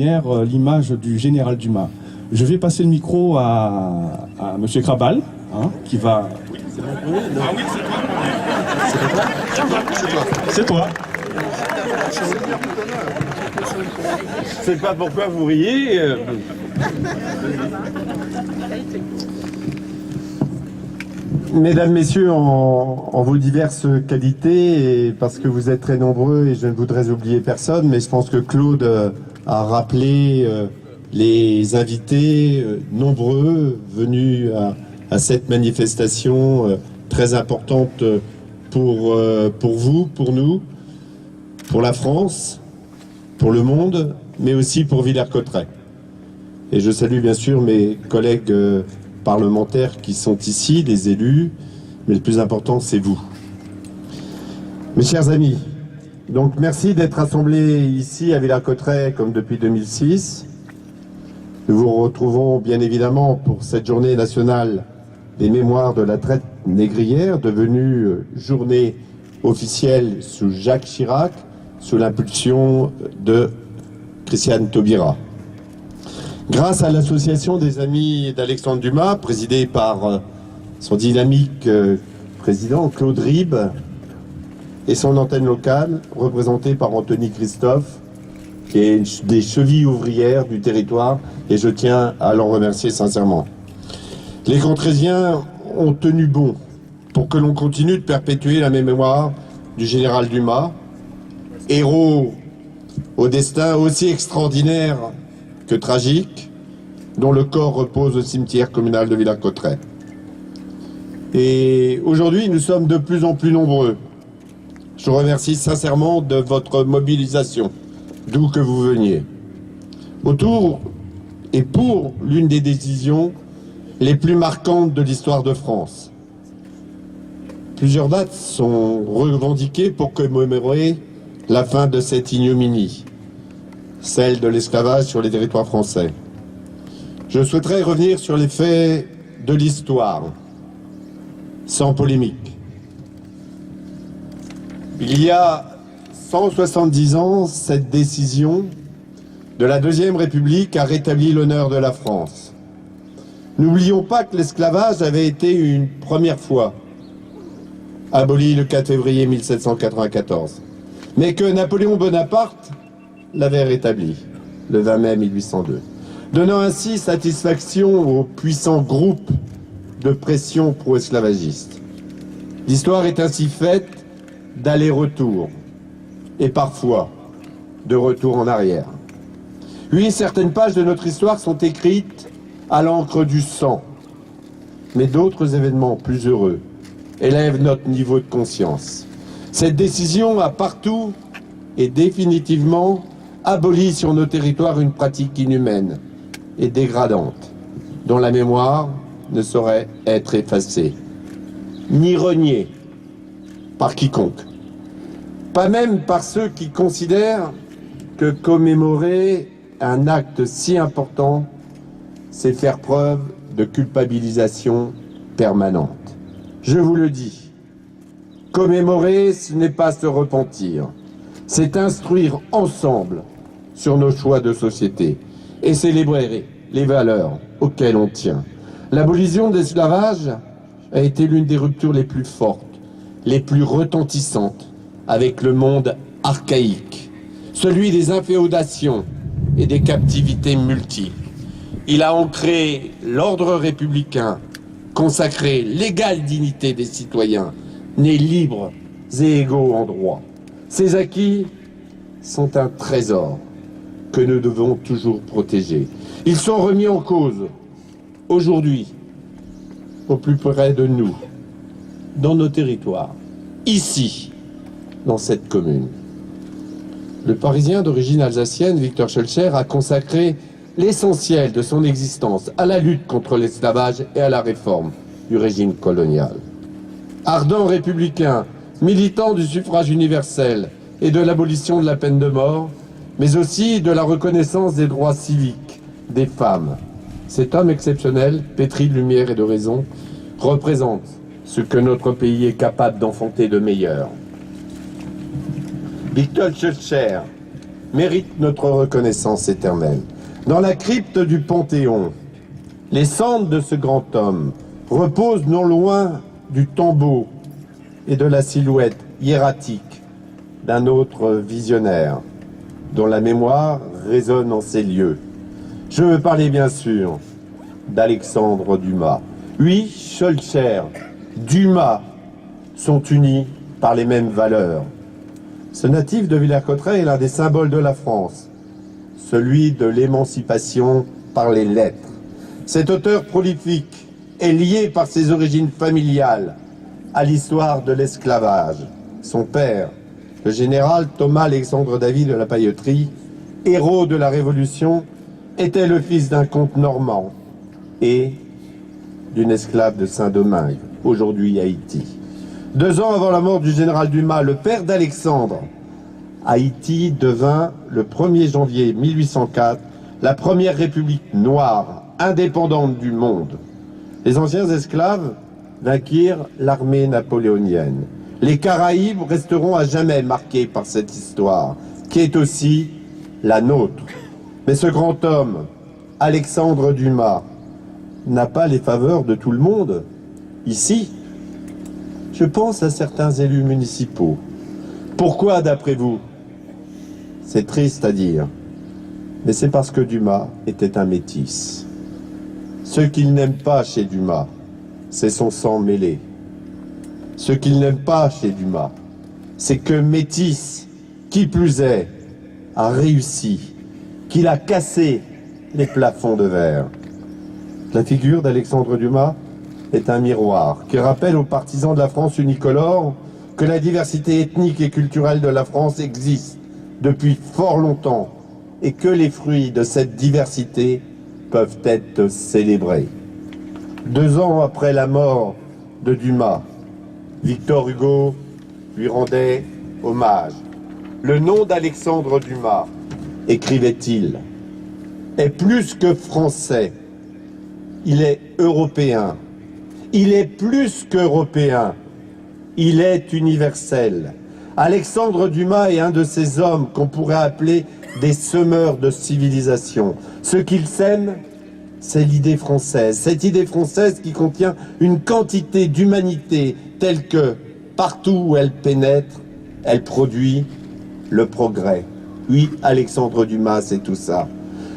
lumière l'image du général Dumas. Je vais passer le micro à M. Krabal, qui va... Oui, c'est mon premier. Ah oui, c'est toi. C'est toi. Je sais pas pourquoi vous riez. Mesdames, Messieurs, en vos diverses qualités, et parce que vous êtes très nombreux et je ne voudrais oublier personne, mais je pense que Claude a rappelé les invités nombreux venus à cette manifestation très importante pour vous, pour nous, pour la France, pour le monde, mais aussi pour Villers-Cotterêts. Et je salue bien sûr mes collègues parlementaires qui sont ici, les élus, mais le plus important, c'est vous. Mes chers amis, donc merci d'être rassemblés ici à Villers-Cotterêts comme depuis 2006. Nous vous retrouvons bien évidemment pour cette journée nationale des mémoires de la traite négrière, devenue journée officielle sous Jacques Chirac, sous l'impulsion de Christiane Taubira. Grâce à l'association des amis d'Alexandre Dumas, présidée par son dynamique président Claude Ribes, et son antenne locale, représentée par Anthony Christophe, qui est des chevilles ouvrières du territoire, et je tiens à l'en remercier sincèrement. Les Contrésiens ont tenu bon pour que l'on continue de perpétuer la mémoire du général Dumas, héros au destin aussi extraordinaire que tragique, dont le corps repose au cimetière communal de Villers-Cotterêts. Et aujourd'hui, nous sommes de plus en plus nombreux. Je vous remercie sincèrement de votre mobilisation, d'où que vous veniez. Autour et pour l'une des décisions les plus marquantes de l'histoire de France. Plusieurs dates sont revendiquées pour commémorer la fin de cette ignominie, celle de l'esclavage sur les territoires français. Je souhaiterais revenir sur les faits de l'histoire, sans polémique. Il y a 170 ans, cette décision de la Deuxième République a rétabli l'honneur de la France. N'oublions pas que l'esclavage avait été une première fois aboli le 4 février 1794, mais que Napoléon Bonaparte l'avait rétabli le 20 mai 1802, donnant ainsi satisfaction aux puissants groupes de pression pro-esclavagistes. L'histoire est ainsi faite d'aller-retour et parfois de retour en arrière. Oui, certaines pages de notre histoire sont écrites à l'encre du sang, mais d'autres événements plus heureux élèvent notre niveau de conscience. Cette décision a partout et définitivement aboli sur nos territoires une pratique inhumaine et dégradante, dont la mémoire ne saurait être effacée, ni reniée par quiconque. Pas même par ceux qui considèrent que commémorer un acte si important, c'est faire preuve de culpabilisation permanente. Je vous le dis, commémorer, ce n'est pas se repentir, c'est instruire ensemble sur nos choix de société et célébrer les valeurs auxquelles on tient. L'abolition de l'esclavage a été l'une des ruptures les plus fortes, les plus retentissantes avec le monde archaïque, celui des inféodations et des captivités multiples. Il a ancré l'ordre républicain, consacré l'égale dignité des citoyens, nés libres et égaux en droit. Ces acquis sont un trésor que nous devons toujours protéger. Ils sont remis en cause aujourd'hui, au plus près de nous, dans nos territoires, ici, dans cette commune. Le Parisien d'origine alsacienne, Victor Schœlcher, a consacré l'essentiel de son existence à la lutte contre l'esclavage et à la réforme du régime colonial. Ardent républicain, militant du suffrage universel et de l'abolition de la peine de mort, mais aussi de la reconnaissance des droits civiques des femmes. Cet homme exceptionnel, pétri de lumière et de raison, représente ce que notre pays est capable d'enfanter de meilleur. Victor Schœlcher méritent notre reconnaissance éternelle. Dans la crypte du Panthéon, les cendres de ce grand homme reposent non loin du tombeau et de la silhouette hiératique d'un autre visionnaire, dont la mémoire résonne en ces lieux. Je veux parler bien sûr d'Alexandre Dumas. Oui, Schœlcher, Dumas sont unis par les mêmes valeurs. Ce natif de Villers-Cotterêts est l'un des symboles de la France, celui de l'émancipation par les lettres. Cet auteur prolifique est lié par ses origines familiales à l'histoire de l'esclavage. Son père, le général Thomas-Alexandre David de la Pailloterie, héros de la Révolution, était le fils d'un comte normand et d'une esclave de Saint-Domingue, aujourd'hui Haïti. 2 ans avant la mort du général Dumas, le père d'Alexandre, Haïti devint le 1er janvier 1804 la première république noire indépendante du monde. Les anciens esclaves vainquirent l'armée napoléonienne. Les Caraïbes resteront à jamais marqués par cette histoire, qui est aussi la nôtre. Mais ce grand homme, Alexandre Dumas, n'a pas les faveurs de tout le monde. Ici, je pense à certains élus municipaux. Pourquoi, d'après vous? C'est triste à dire, mais c'est parce que Dumas était un métis. Ce qu'il n'aime pas chez Dumas, c'est son sang mêlé. Ce qu'il n'aime pas chez Dumas, c'est que métis, qui plus est, a réussi, qu'il a cassé les plafonds de verre. La figure d'Alexandre Dumas est un miroir qui rappelle aux partisans de la France unicolore que la diversité ethnique et culturelle de la France existe depuis fort longtemps et que les fruits de cette diversité peuvent être célébrés. 2 ans après la mort de Dumas, Victor Hugo lui rendait hommage. Le nom d'Alexandre Dumas, écrivait-il, est plus que français. Il est européen. Il est plus qu'européen. Il est universel. Alexandre Dumas est un de ces hommes qu'on pourrait appeler des semeurs de civilisation. Ce qu'il sème, c'est l'idée française. Cette idée française qui contient une quantité d'humanité telle que, partout où elle pénètre, elle produit le progrès. Oui, Alexandre Dumas, c'est tout ça.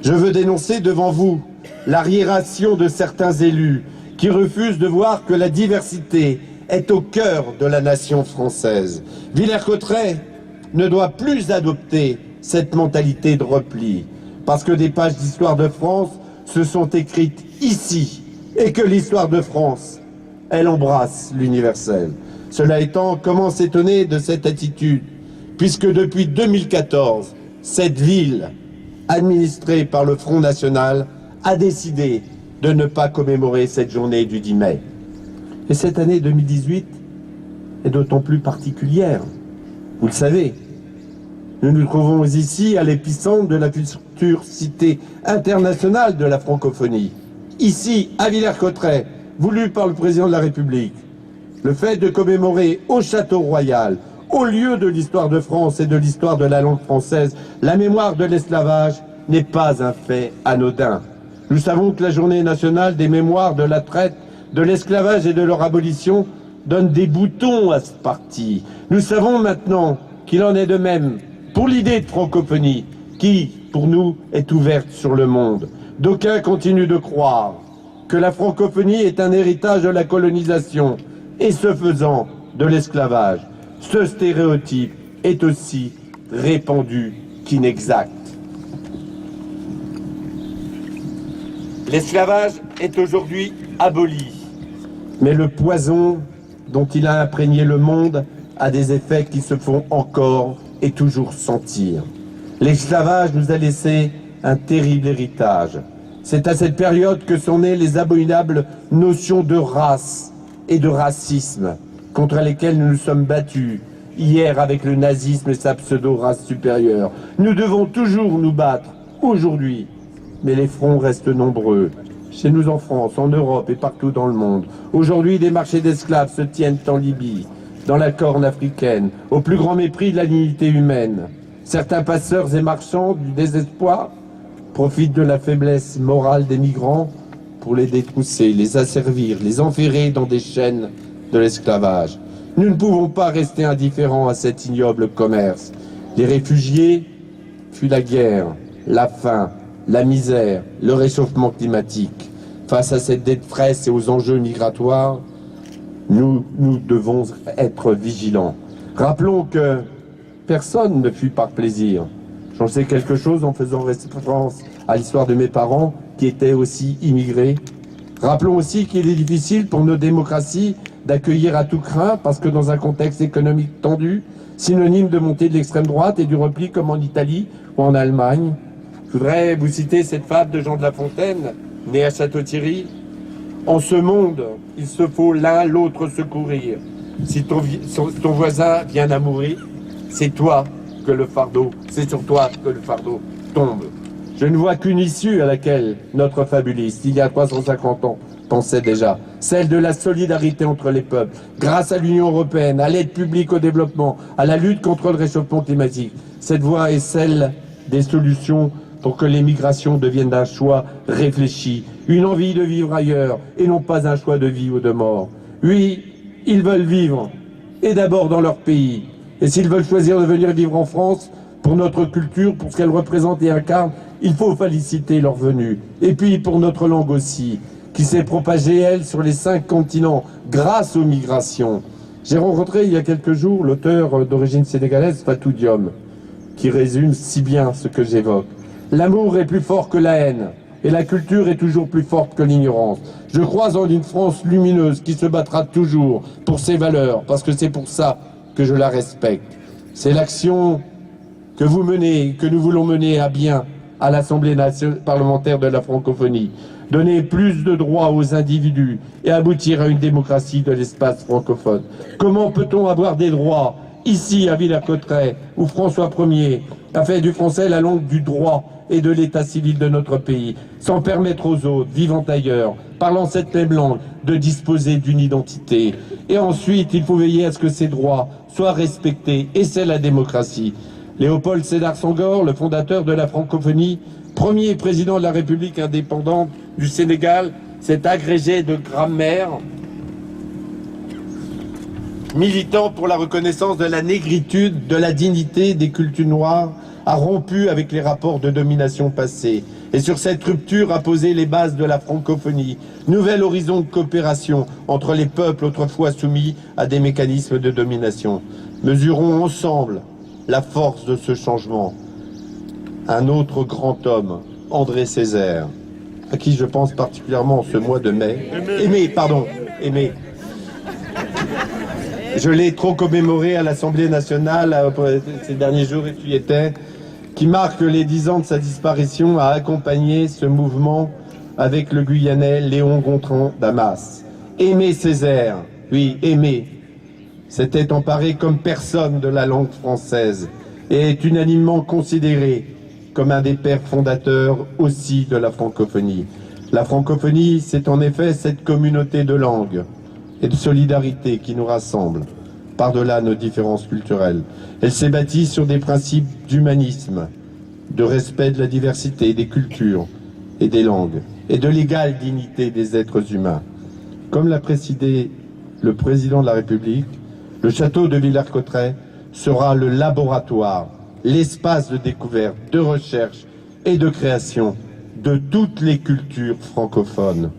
Je veux dénoncer devant vous l'arriération de certains élus qui refusent de voir que la diversité est au cœur de la nation française. Villers-Cotterêts ne doit plus adopter cette mentalité de repli, parce que des pages d'histoire de France se sont écrites ici, et que l'histoire de France, elle embrasse l'universel. Cela étant, comment s'étonner de cette attitude, puisque depuis 2014, cette ville, administrée par le Front National, a décidé de ne pas commémorer cette journée du 10 mai. Et cette année 2018 est d'autant plus particulière. Vous le savez, nous nous trouvons ici à l'épicentre de la future cité internationale de la francophonie. Ici, à Villers-Cotterêts, voulu par le président de la République. Le fait de commémorer au Château Royal, au lieu de l'histoire de France et de l'histoire de la langue française, la mémoire de l'esclavage n'est pas un fait anodin. Nous savons que la journée nationale des mémoires de la traite, de l'esclavage et de leur abolition donne des boutons à ce parti. Nous savons maintenant qu'il en est de même pour l'idée de francophonie, qui, pour nous, est ouverte sur le monde. D'aucuns continuent de croire que la francophonie est un héritage de la colonisation et, ce faisant, de l'esclavage. Ce stéréotype est aussi répandu qu'inexact. L'esclavage est aujourd'hui aboli, mais le poison dont il a imprégné le monde a des effets qui se font encore et toujours sentir. L'esclavage nous a laissé un terrible héritage. C'est à cette période que sont nées les abominables notions de race et de racisme contre lesquelles nous nous sommes battus hier avec le nazisme et sa pseudo-race supérieure. Nous devons toujours nous battre aujourd'hui, mais les fronts restent nombreux. Chez nous en France, en Europe et partout dans le monde. Aujourd'hui, des marchés d'esclaves se tiennent en Libye, dans la Corne africaine, au plus grand mépris de la dignité humaine. Certains passeurs et marchands du désespoir profitent de la faiblesse morale des migrants pour les détrousser, les asservir, les enferrer dans des chaînes de l'esclavage. Nous ne pouvons pas rester indifférents à cet ignoble commerce. Les réfugiés fuient la guerre, la faim, la misère, le réchauffement climatique. Face à cette détresse et aux enjeux migratoires, nous devons être vigilants. Rappelons que personne ne fuit par plaisir. J'en sais quelque chose en faisant référence à l'histoire de mes parents qui étaient aussi immigrés. Rappelons aussi qu'il est difficile pour nos démocraties d'accueillir à tout craint parce que dans un contexte économique tendu, synonyme de montée de l'extrême droite et du repli comme en Italie ou en Allemagne. Je voudrais vous citer cette fable de Jean de La Fontaine, né à Château-Thierry. En ce monde, il se faut l'un l'autre secourir. Si ton voisin vient à mourir, c'est toi que le fardeau, c'est sur toi que le fardeau tombe. Je ne vois qu'une issue à laquelle notre fabuliste, il y a 350 ans, pensait déjà, celle de la solidarité entre les peuples, grâce à l'Union européenne, à l'aide publique au développement, à la lutte contre le réchauffement climatique. Cette voie est celle des solutions pour que les migrations deviennent un choix réfléchi, une envie de vivre ailleurs et non pas un choix de vie ou de mort. Oui, ils veulent vivre, et d'abord dans leur pays. Et s'ils veulent choisir de venir vivre en France, pour notre culture, pour ce qu'elle représente et incarne, il faut féliciter leur venue. Et puis pour notre langue aussi, qui s'est propagée, elle, sur les 5 continents, grâce aux migrations. J'ai rencontré il y a quelques jours l'auteur d'origine sénégalaise, Fatou Diom, qui résume si bien ce que j'évoque. L'amour est plus fort que la haine, et la culture est toujours plus forte que l'ignorance. Je crois en une France lumineuse qui se battra toujours pour ses valeurs, parce que c'est pour ça que je la respecte. C'est l'action que vous menez, que nous voulons mener à bien à l'Assemblée parlementaire de la francophonie. Donner plus de droits aux individus et aboutir à une démocratie de l'espace francophone. Comment peut-on avoir des droits ici à Villers-Cotterêts, où François Ier a fait du français la langue du droit et de l'état civil de notre pays, sans permettre aux autres, vivant ailleurs, parlant cette même langue, de disposer d'une identité. Et ensuite, il faut veiller à ce que ces droits soient respectés, et c'est la démocratie. Léopold Sédar Senghor, le fondateur de la francophonie, premier président de la République indépendante du Sénégal, s'est agrégé de grammaire, militant pour la reconnaissance de la négritude, de la dignité des cultures noires, a rompu avec les rapports de domination passés. Et sur cette rupture a posé les bases de la francophonie, nouvel horizon de coopération entre les peuples autrefois soumis à des mécanismes de domination. Mesurons ensemble la force de ce changement. Un autre grand homme, André Césaire, à qui je pense particulièrement en ce mois de mai. Aimé. Je l'ai trop commémoré à l'Assemblée nationale ces derniers jours, et tu y étais, qui marque les 10 ans de sa disparition, a accompagné ce mouvement avec le Guyanais Léon Gontran Damas. Aimé Césaire, oui, Aimé, s'était emparé comme personne de la langue française et est unanimement considéré comme un des pères fondateurs aussi de la francophonie. La francophonie, c'est en effet cette communauté de langues et de solidarité qui nous rassemble, par-delà nos différences culturelles. Elle s'est bâtie sur des principes d'humanisme, de respect de la diversité des cultures et des langues, et de l'égale dignité des êtres humains. Comme l'a précisé le président de la République, le château de Villers-Cotterêts sera le laboratoire, l'espace de découverte, de recherche et de création de toutes les cultures francophones.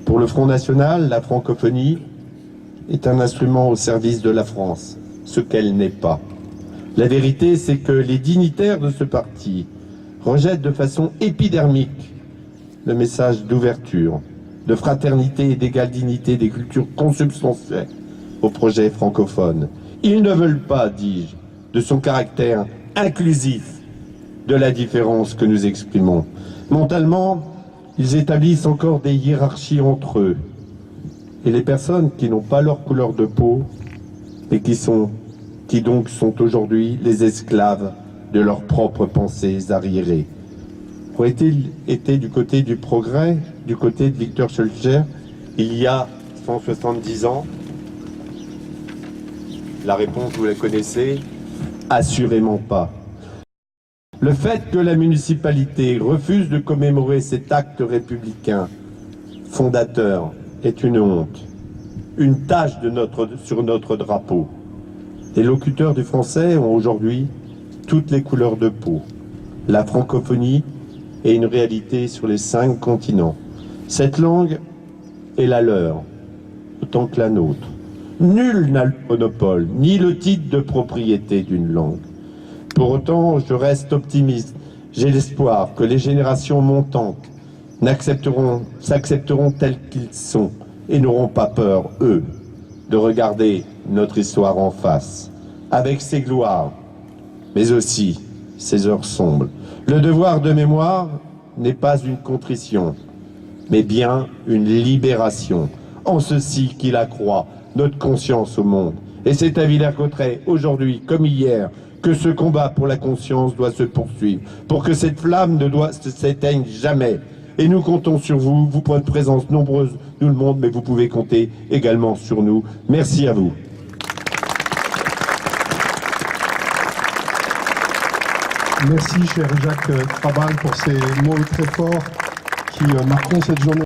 Pour le Front National, la francophonie est un instrument au service de la France, ce qu'elle n'est pas. La vérité, c'est que les dignitaires de ce parti rejettent de façon épidermique le message d'ouverture, de fraternité et d'égale dignité des cultures consubstantielles au projet francophone. Ils ne veulent pas, dis-je, de son caractère inclusif de la différence que nous exprimons. Mentalement, ils établissent encore des hiérarchies entre eux. Et les personnes qui n'ont pas leur couleur de peau et qui donc sont aujourd'hui les esclaves de leurs propres pensées arriérées. Aurait-il été du côté du progrès, du côté de Victor Schœlcher, il y a 170 ans? La réponse, vous la connaissez, assurément pas. Le fait que la municipalité refuse de commémorer cet acte républicain fondateur est une honte, une tache sur notre drapeau. Les locuteurs du français ont aujourd'hui toutes les couleurs de peau. La francophonie est une réalité sur les 5 continents. Cette langue est la leur, autant que la nôtre. Nul n'a le monopole, ni le titre de propriété d'une langue. Pour autant, je reste optimiste. J'ai l'espoir que les générations montantes s'accepteront tels qu'ils sont et n'auront pas peur, eux, de regarder notre histoire en face, avec ses gloires, mais aussi ses heures sombres. Le devoir de mémoire n'est pas une contrition, mais bien une libération, en ceci qu'il accroît notre conscience au monde. Et c'est à Villers-Cotterêts, aujourd'hui comme hier, que ce combat pour la conscience doit se poursuivre, pour que cette flamme ne s'éteigne jamais. Et nous comptons sur vous, pour votre présence nombreuse, nous le monde, mais vous pouvez compter également sur nous. Merci à vous. Merci, cher Jacques Krabal, pour ces mots très forts qui marqueront cette journée.